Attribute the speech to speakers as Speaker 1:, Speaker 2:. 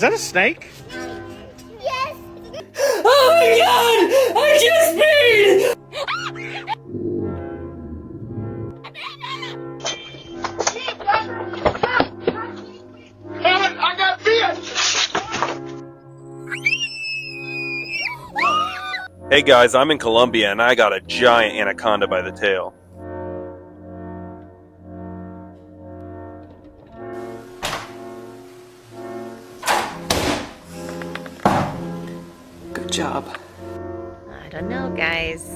Speaker 1: Is that a snake?
Speaker 2: Yes.
Speaker 3: Oh my god! I just peed!
Speaker 4: I got bit!
Speaker 5: Hey guys, I'm in Colombia and I got a giant anaconda by the tail.
Speaker 3: Good job.
Speaker 6: I don't know, guys.